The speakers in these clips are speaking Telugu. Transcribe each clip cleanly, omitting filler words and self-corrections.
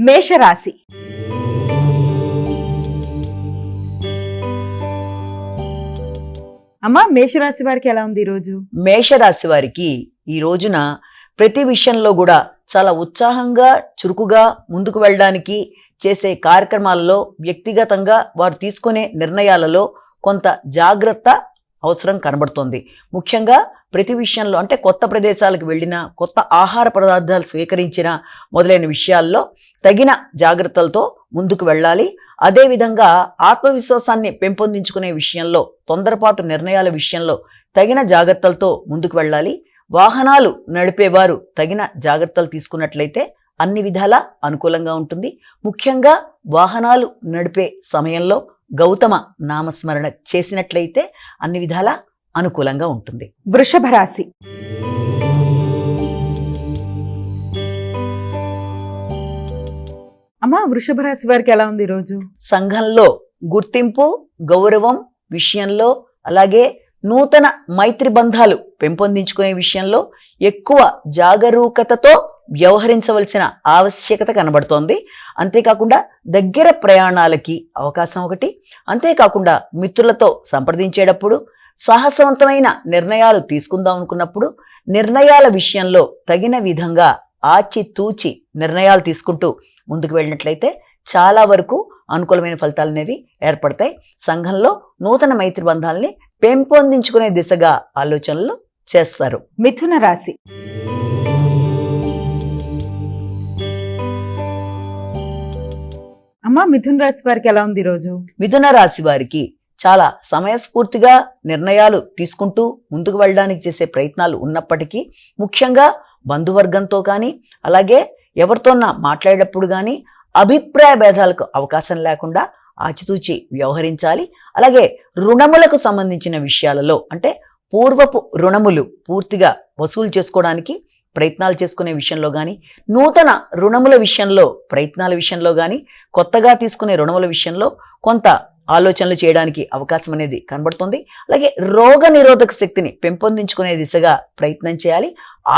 మేషరాశి. అమ్మా, మేషరాశి వారికి ఎలా ఉంది ఈరోజు? మేషరాశి వారికి ఈ రోజున ప్రతి విషయంలో కూడా చాలా ఉత్సాహంగా చురుకుగా ముందుకు వెళ్ళడానికి చేసే కార్యక్రమాలలో వ్యక్తిగతంగా వారు తీసుకునే నిర్ణయాలలో కొంత జాగ్రత్త అవసరం కనబడుతోంది. ముఖ్యంగా ప్రతి విషయంలో అంటే కొత్త ప్రదేశాలకు వెళ్ళినా, కొత్త ఆహార పదార్థాలు స్వీకరించిన మొదలైన విషయాల్లో తగిన జాగ్రత్తలతో ముందుకు వెళ్ళాలి. అదేవిధంగా ఆత్మవిశ్వాసాన్ని పెంపొందించుకునే విషయంలో, తొందరపాటు నిర్ణయాల విషయంలో తగిన జాగ్రత్తలతో ముందుకు వెళ్ళాలి. వాహనాలు నడిపేవారు తగిన జాగ్రత్తలు తీసుకున్నట్లయితే అన్ని విధాలా అనుకూలంగా ఉంటుంది. ముఖ్యంగా వాహనాలు నడిపే సమయంలో గౌతమ నామస్మరణ చేసినట్లయితే అన్ని విధాలా అనుకూలంగా ఉంటుంది. వృషభ రాశి. అమ్మా, వృషభ రాశి వారికి ఎలా ఉంది ఈరోజు? సంఘంలో గుర్తింపు, గౌరవం విషయంలో, అలాగే నూతన మైత్రి బంధాలు పెంపొందించుకునే విషయంలో ఎక్కువ జాగరూకతతో వ్యవహరించవలసిన ఆవశ్యకత కనబడుతోంది. అంతేకాకుండా దగ్గర ప్రయాణాలకి అవకాశం ఒకటి. అంతేకాకుండా మిత్రులతో సంప్రదించేటప్పుడు, సాహసవంతమైన నిర్ణయాలు తీసుకుందాం అనుకున్నప్పుడు నిర్ణయాల విషయంలో తగిన విధంగా ఆచితూచి నిర్ణయాలు తీసుకుంటూ ముందుకు వెళ్ళినట్లయితే చాలా వరకు అనుకూలమైన ఫలితాలు అనేవి ఏర్పడతాయి. సంఘంలో నూతన మైత్రి బంధాలని పెంపొందించుకునే దిశగా ఆలోచనలు చేస్తారు. మిథున రాశి. అమ్మా, మిథున రాశి వారికి ఎలా ఉంది ఈరోజు? మిథున రాశి వారికి చాలా సమయస్ఫూర్తిగా నిర్ణయాలు తీసుకుంటూ ముందుకు వెళ్ళడానికి చేసే ప్రయత్నాలు ఉన్నప్పటికీ, ముఖ్యంగా బంధువర్గంతో కానీ, అలాగే ఎవరితోన్నా మాట్లాడేటప్పుడు కానీ అభిప్రాయ భేదాలకు అవకాశం లేకుండా ఆచితూచి వ్యవహరించాలి. అలాగే రుణములకు సంబంధించిన విషయాలలో, అంటే పూర్వపు రుణములు పూర్తిగా వసూలు చేసుకోవడానికి ప్రయత్నాలు చేసుకునే విషయంలో కానీ, నూతన రుణముల విషయంలో ప్రయత్నాల విషయంలో కానీ, కొత్తగా తీసుకునే రుణముల విషయంలో కొంత ఆలోచనలు చేయడానికి అవకాశం అనేది కనబడుతుంది. అలాగే రోగ నిరోధక శక్తిని పెంపొందించుకునే దిశగా ప్రయత్నం చేయాలి.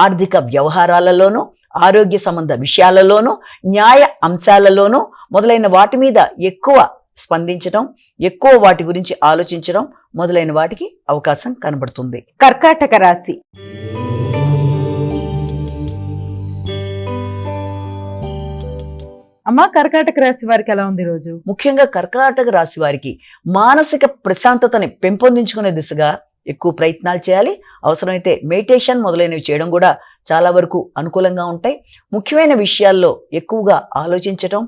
ఆర్థిక వ్యవహారాలలోనూ, ఆరోగ్య సంబంధ విషయాలలోనూ, న్యాయ అంశాలలోనూ మొదలైన వాటి మీద ఎక్కువ స్పందించడం, ఎక్కువ వాటి గురించి ఆలోచించడం మొదలైన వాటికి అవకాశం కనబడుతుంది. కర్కాటక రాశి. అమ్మా, కర్కాటక రాశి వారికి ఎలా ఉంది రోజు? ముఖ్యంగా కర్కాటక రాశి వారికి మానసిక ప్రశాంతతని పెంపొందించుకునే దిశగా ఎక్కువ ప్రయత్నాలు చేయాలి. అవసరమైతే మెడిటేషన్ మొదలైనవి చేయడం కూడా చాలా వరకు అనుకూలంగా ఉంటాయి. ముఖ్యమైన విషయాల్లో ఎక్కువగా ఆలోచించడం,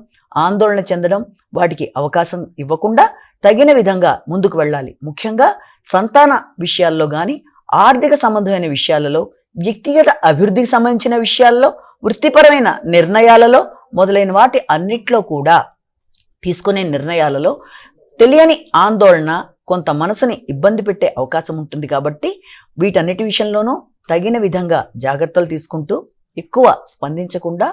ఆందోళన చెందడం వాటికి అవకాశం ఇవ్వకుండా తగిన విధంగా ముందుకు వెళ్ళాలి. ముఖ్యంగా సంతాన విషయాల్లో కానీ, ఆర్థిక సంబంధమైన విషయాలలో, వ్యక్తిగత అభివృద్ధికి సంబంధించిన విషయాల్లో, వృత్తిపరమైన నిర్ణయాలలో మొదలైన వాటి అన్నిట్లో కూడా తీసుకునే నిర్ణయాలలో తెలియని ఆందోళన కొంత మనసుని ఇబ్బంది పెట్టే అవకాశం ఉంటుంది. కాబట్టి వీటన్నిటి విషయంలోనూ తగిన విధంగా జాగ్రత్తలు తీసుకుంటూ ఎక్కువ స్పందించకుండా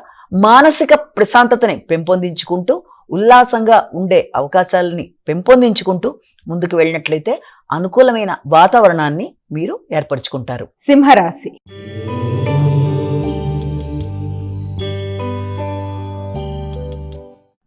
మానసిక ప్రశాంతతని పెంపొందించుకుంటూ ఉల్లాసంగా ఉండే అవకాశాలని పెంపొందించుకుంటూ ముందుకు వెళ్ళినట్లయితే అనుకూలమైన వాతావరణాన్ని మీరు ఏర్పరచుకుంటారు. సింహరాశి.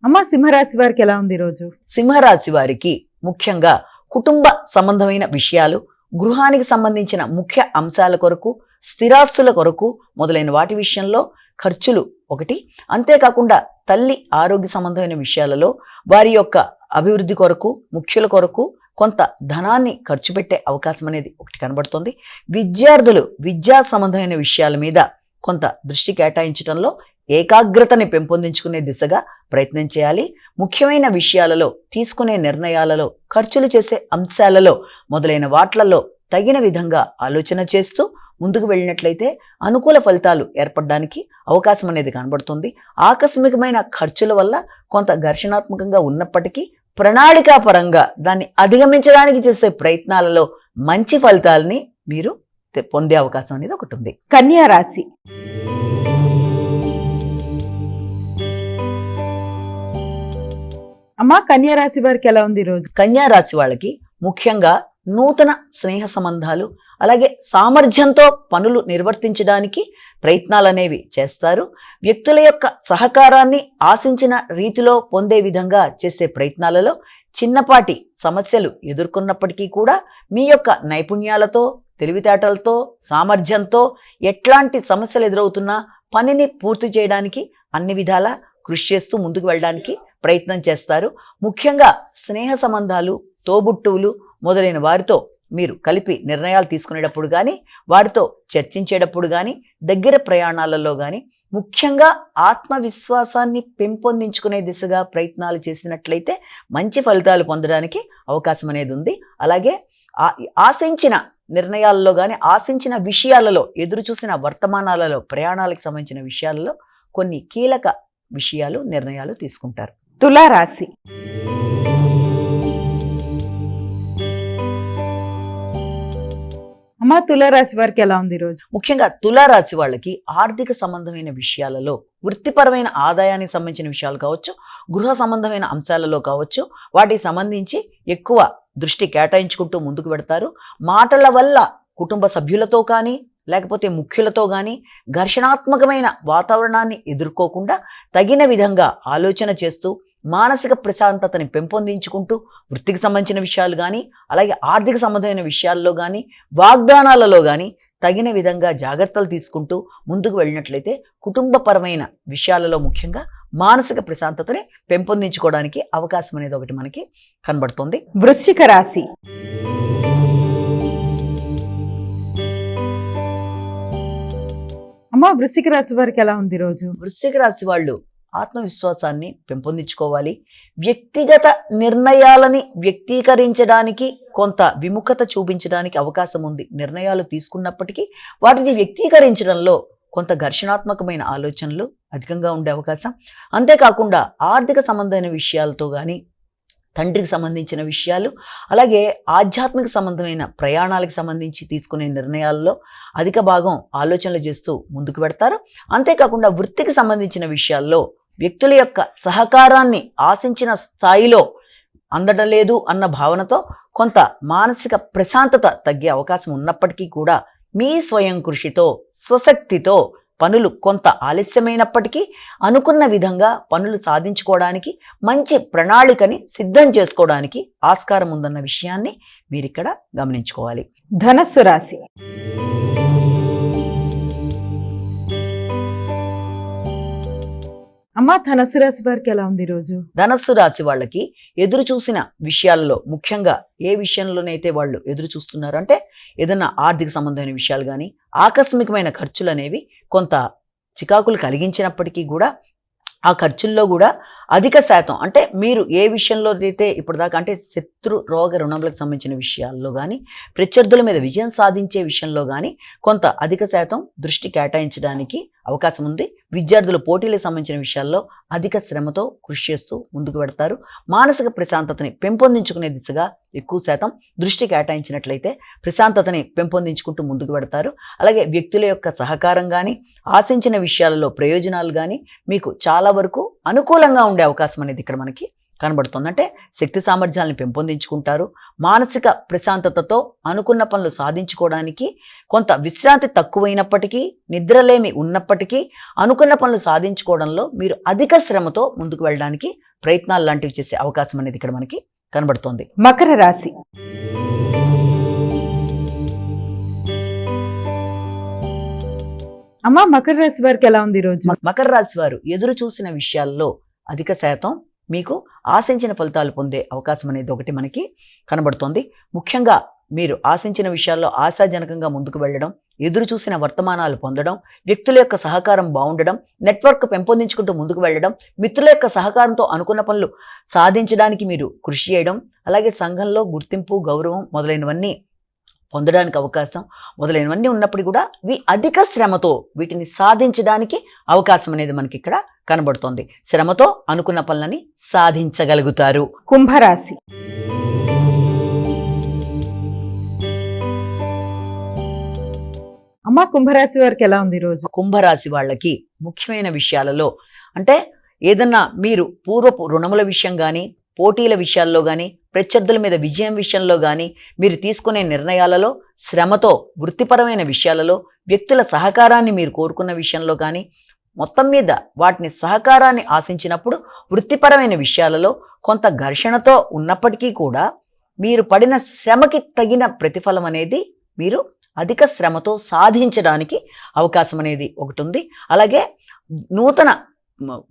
అమ్మా, సింహరాశి వారికి ఎలా ఉంది ఈరోజు? సింహరాశి వారికి ముఖ్యంగా కుటుంబ సంబంధమైన విషయాలు, గృహానికి సంబంధించిన ముఖ్య అంశాల కొరకు, స్థిరాస్తుల కొరకు మొదలైన వాటి విషయంలో ఖర్చులు ఒకటి. అంతేకాకుండా తల్లి ఆరోగ్య సంబంధమైన విషయాలలో వారి యొక్క అభివృద్ధి కొరకు, ముఖ్యుల కొరకు కొంత ధనాన్ని ఖర్చు పెట్టే అవకాశం అనేది ఒకటి కనబడుతుంది. విద్యార్థులు విద్యా సంబంధమైన విషయాల మీద కొంత దృష్టి కేటాయించడంలో ఏకాగ్రతని పెంపొందించుకునే దిశగా ప్రయత్నం చేయాలి. ముఖ్యమైన విషయాలలో, తీసుకునే నిర్ణయాలలో, ఖర్చులు చేసే అంశాలలో మొదలైన వాట్లలో తగిన విధంగా ఆలోచన చేస్తూ ముందుకు వెళ్ళినట్లయితే అనుకూల ఫలితాలు ఏర్పడడానికి అవకాశం అనేది కనబడుతుంది. ఆకస్మికమైన ఖర్చుల వల్ల కొంత ఘర్షణాత్మకంగా ఉన్నప్పటికీ ప్రణాళికాపరంగా దాన్ని అధిగమించడానికి చేసే ప్రయత్నాలలో మంచి ఫలితాలని మీరు పొందే అవకాశం అనేది ఒకటి ఉంది. కన్యా రాశి. అమ్మా, కన్యా రాశి వారికి ఎలా ఉంది ఈరోజు? కన్యా రాశి వాళ్ళకి ముఖ్యంగా నూతన స్నేహ సంబంధాలు అలాగే సామర్థ్యంతో పనులు నిర్వర్తించడానికి ప్రయత్నాలు అనేవి చేస్తారు. వ్యక్తుల యొక్క సహకారాన్ని ఆశించిన రీతిలో పొందే విధంగా చేసే ప్రయత్నాలలో చిన్నపాటి సమస్యలు ఎదుర్కొన్నప్పటికీ కూడా మీ యొక్క నైపుణ్యాలతో, తెలివితేటలతో, సామర్థ్యంతో ఎట్లాంటి సమస్యలు ఎదురవుతున్నా పనిని పూర్తి చేయడానికి అన్ని విధాలా కృషి చేస్తూ ముందుకు వెళ్ళడానికి ప్రయత్నం చేస్తారు. ముఖ్యంగా స్నేహ సంబంధాలు, తోబుట్టువులు మొదలైన వారితో మీరు కలిపి నిర్ణయాలు తీసుకునేటప్పుడు కానీ, వారితో చర్చించేటప్పుడు కానీ, దగ్గర ప్రయాణాలలో కానీ ముఖ్యంగా ఆత్మవిశ్వాసాన్ని పెంపొందించుకునే దిశగా ప్రయత్నాలు చేసినట్లయితే మంచి ఫలితాలు పొందడానికి అవకాశం అనేది ఉంది. అలాగే ఆశించిన నిర్ణయాలలో కానీ, ఆశించిన విషయాలలో, ఎదురు చూసిన వర్తమానాలలో, ప్రయాణాలకు సంబంధించిన విషయాలలో కొన్ని కీలక విషయాలు, నిర్ణయాలు తీసుకుంటారు. తులారాశి. అమ్మా, తులారాశి వారికి ఎలా ఉంది ఈరోజు? ముఖ్యంగా తులారాశి వాళ్ళకి ఆర్థిక సంబంధమైన విషయాలలో, వృత్తిపరమైన ఆదాయానికి సంబంధించిన విషయాలు కావచ్చు, గృహ సంబంధమైన అంశాలలో కావచ్చు, వాటికి సంబంధించి ఎక్కువ దృష్టి కేటాయించుకుంటూ ముందుకు పెడతారు. మాటల వల్ల కుటుంబ సభ్యులతో కానీ, లేకపోతే ముఖ్యులతో కానీ ఘర్షణాత్మకమైన వాతావరణాన్ని ఎదుర్కోకుండా తగిన విధంగా ఆలోచన చేస్తూ మానసిక ప్రశాంతతని పెంపొందించుకుంటూ వృత్తికి సంబంధించిన విషయాలు కానీ, అలాగే ఆర్థిక సంబంధమైన విషయాల్లో కానీ, వాగ్దానాలలో కానీ తగిన విధంగా జాగ్రత్తలు తీసుకుంటూ ముందుకు వెళ్ళినట్లయితే కుటుంబపరమైన విషయాలలో ముఖ్యంగా మానసిక ప్రశాంతతని పెంపొందించుకోవడానికి అవకాశం అనేది ఒకటి మనకి కనబడుతుంది. వృశ్చిక రాశి. అమ్మా, వృశ్చిక రాశి వారికి ఎలా ఉంది ఈరోజు? వృశ్చిక రాశి వాళ్ళు ఆత్మవిశ్వాసాన్ని పెంపొందించుకోవాలి. వ్యక్తిగత నిర్ణయాలని వ్యక్తీకరించడానికి కొంత విముఖత చూపించడానికి అవకాశం ఉంది. నిర్ణయాలు తీసుకున్నప్పటికీ వాటిని వ్యక్తీకరించడంలో కొంత ఘర్షణాత్మకమైన ఆలోచనలు అధికంగా ఉండే అవకాశం. అంతేకాకుండా ఆర్థిక సంబంధమైన విషయాలతో కానీ, తండ్రికి సంబంధించిన విషయాలు, అలాగే ఆధ్యాత్మిక సంబంధమైన ప్రయాణాలకు సంబంధించి తీసుకునే నిర్ణయాల్లో అధిక భాగం ఆలోచనలు చేస్తూ ముందుకు పెడతారు. అంతేకాకుండా వృత్తికి సంబంధించిన విషయాల్లో వ్యక్తుల యొక్క సహకారాన్ని ఆశించిన స్థాయిలో అందడం లేదు అన్న భావనతో కొంత మానసిక ప్రశాంతత తగ్గే అవకాశం ఉన్నప్పటికీ కూడా మీ స్వయం కృషితో, స్వశక్తితో పనులు కొంత ఆలస్యమైనప్పటికీ అనుకున్న విధంగా పనులు సాధించుకోవడానికి, మంచి ప్రణాళికని సిద్ధం చేసుకోవడానికి ఆస్కారం ఉందన్న విషయాన్ని మీరిక్కడ గమనించుకోవాలి. ధనస్సు రాశి. అమ్మా, ధనస్సు రాశి వారికి ఎలా ఉంది ఈరోజు? ధనస్సు రాశి వాళ్ళకి ఎదురు చూసిన విషయాల్లో ముఖ్యంగా ఏ విషయంలోనైతే వాళ్ళు ఎదురు చూస్తున్నారు అంటే ఏదైనా ఆర్థిక సంబంధమైన విషయాలు కానీ, ఆకస్మికమైన ఖర్చులు అనేవి కొంత చికాకులు కలిగించినప్పటికీ కూడా ఆ ఖర్చుల్లో కూడా అధిక శాతం అంటే మీరు ఏ విషయంలో అయితే ఇప్పటిదాకా అంటే శత్రు రోగ రుణములకు సంబంధించిన విషయాల్లో కానీ, ప్రత్యర్థుల మీద విజయం సాధించే విషయంలో కానీ కొంత అధిక శాతం దృష్టి కేటాయించడానికి అవకాశం ఉంది. విద్యార్థులు పోటీలకు సంబంధించిన విషయాల్లో అధిక శ్రమతో కృషి చేస్తూ ముందుకు పెడతారు. మానసిక ప్రశాంతతని పెంపొందించుకునే దిశగా ఎక్కువ శాతం దృష్టి కేటాయించినట్లయితే ప్రశాంతతని పెంపొందించుకుంటూ ముందుకు పెడతారు. అలాగే వ్యక్తుల యొక్క సహకారం కానీ, ఆశించిన విషయాలలో ప్రయోజనాలు కానీ మీకు చాలా వరకు అనుకూలంగా ఉండే అవకాశం అనేది ఇక్కడ మనకి కనబడుతుంది. అంటే శక్తి సామర్థ్యాలను పెంపొందించుకుంటారు. మానసిక ప్రశాంతతతో అనుకున్న పనులు సాధించుకోవడానికి కొంత విశ్రాంతి తక్కువైనప్పటికీ, నిద్రలేమి ఉన్నప్పటికీ అనుకున్న పనులు సాధించుకోవడంలో మీరు అధిక శ్రమతో ముందుకు వెళ్ళడానికి ప్రయత్నాలు లాంటివి చేసే అవకాశం అనేది ఇక్కడ మనకి కనబడుతోంది. మకర రాశి. అమ్మా, మకర రాశి వారికి ఎలా ఉంది ఈరోజు? మకర రాశి వారు ఎదురు చూసిన విషయాల్లో అధిక శాతం మీకు ఆశించిన ఫలితాలు పొందే అవకాశం అనేది ఒకటి మనకి కనబడుతోంది. ముఖ్యంగా మీరు ఆశించిన విషయాల్లో ఆశాజనకంగా ముందుకు వెళ్ళడం, ఎదురు చూసిన వర్తమానాలు పొందడం, వ్యక్తుల యొక్క సహకారం బాగుండడం, నెట్వర్క్ పెంపొందించుకుంటూ ముందుకు వెళ్ళడం, మిత్రుల యొక్క సహకారంతో అనుకున్న పనులు సాధించడానికి మీరు కృషి చేయడం, అలాగే సంఘంలో గుర్తింపు, గౌరవం మొదలైనవన్నీ పొందడానికి అవకాశం మొదలైనవన్నీ ఉన్నప్పుడు కూడా అధిక శ్రమతో వీటిని సాధించడానికి అవకాశం అనేది మనకి ఇక్కడ కనబడుతోంది. శ్రమతో అనుకున్న పనులని సాధించగలుగుతారు. కుంభరాశి. అమ్మా, కుంభరాశి వారికి ఎలా ఉంది ఈరోజు? కుంభరాశి వాళ్ళకి ముఖ్యమైన విషయాలలో అంటే ఏదన్నా మీరు పూర్వపు రుణముల విషయం కానీ, పోటీల విషయాల్లో కానీ, ప్రత్యర్థుల మీద విజయం విషయంలో కానీ మీరు తీసుకునే నిర్ణయాలలో శ్రమతో వృత్తిపరమైన విషయాలలో వ్యక్తుల సహకారాన్ని మీరు కోరుకున్న విషయంలో కానీ మొత్తం మీద వాటిని సహకారాన్ని ఆశించినప్పుడు వృత్తిపరమైన విషయాలలో కొంత ఘర్షణతో ఉన్నప్పటికీ కూడా మీరు పడిన శ్రమకి తగిన ప్రతిఫలం అనేది మీరు అధిక శ్రమతో సాధించడానికి అవకాశం అనేది ఒకటి ఉంది. అలాగే నూతన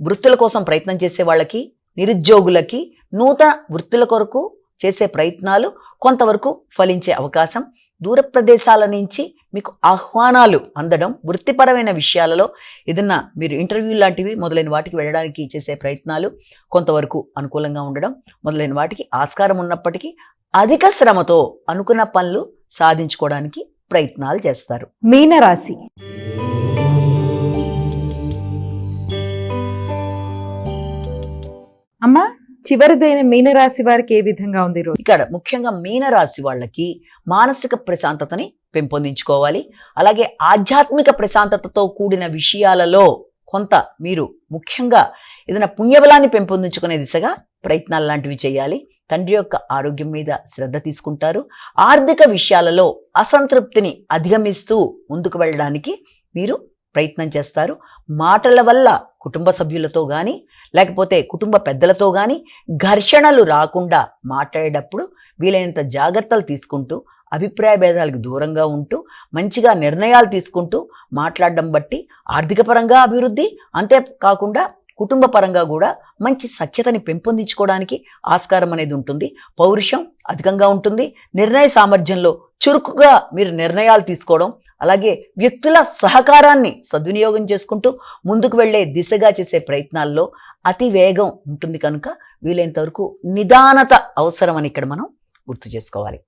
వృత్తుల కోసం ప్రయత్నం చేసే వాళ్ళకి, నిరుద్యోగులకి నూతన వృత్తుల కొరకు చేసే ప్రయత్నాలు కొంతవరకు ఫలించే అవకాశం, దూర ప్రదేశాల నుంచి మీకు ఆహ్వానాలు అందడం, వృత్తిపరమైన విషయాలలో ఏదన్నా మీరు ఇంటర్వ్యూ లాంటివి మొదలైన వాటికి వెళ్ళడానికి చేసే ప్రయత్నాలు కొంతవరకు అనుకూలంగా ఉండడం మొదలైన వాటికి ఆస్కారం ఉన్నప్పటికీ అధిక శ్రమతో అనుకున్న పనులు సాధించుకోవడానికి ప్రయత్నాలు చేస్తారు. మీనరాశి. అమ్మా, చివరిదైన మీనరాశి వారికి ఏ విధంగా ఉంది ఈరోజు? ఇక్కడ ముఖ్యంగా మీనరాశి వాళ్ళకి మానసిక ప్రశాంతతని పెంపొందించుకోవాలి. అలాగే ఆధ్యాత్మిక ప్రశాంతతతో కూడిన విషయాలలో కొంత మీరు ముఖ్యంగా ఏదైనా పుణ్యబలాన్ని పెంపొందించుకునే దిశగా ప్రయత్నాలు లాంటివి చేయాలి. తండ్రి యొక్క ఆరోగ్యం మీద శ్రద్ధ తీసుకుంటారు. ఆర్థిక విషయాలలో అసంతృప్తిని అధిగమిస్తూ ముందుకు వెళ్ళడానికి మీరు ప్రయత్నం చేస్తారు. మాటల వల్ల కుటుంబ సభ్యులతో కానీ లేకపోతే కుటుంబ పెద్దలతో కానీ ఘర్షణలు రాకుండా మాట్లాడేటప్పుడు వీలైనంత జాగ్రత్తలు తీసుకుంటూ అభిప్రాయ భేదాలకు దూరంగా ఉంటూ మంచిగా నిర్ణయాలు తీసుకుంటూ మాట్లాడడం బట్టి ఆర్థిక పరంగా అభివృద్ధి, అంతేకాకుండా కుటుంబ పరంగా కూడా మంచి సఖ్యతని పెంపొందించుకోవడానికి ఆస్కారం అనేది ఉంటుంది. పౌరుషం అధికంగా ఉంటుంది. నిర్ణయ సామర్థ్యంలో చురుకుగా మీరు నిర్ణయాలు తీసుకోవడం, అలాగే వ్యక్తుల సహకారాన్ని సద్వినియోగం చేసుకుంటూ ముందుకు వెళ్ళే దిశగా చేసే ప్రయత్నాల్లో అతి వేగం ఉంటుంది కనుక వీలైనంత వరకు నిదానత అవసరం అని ఇక్కడ మనం గుర్తు చేసుకోవాలి.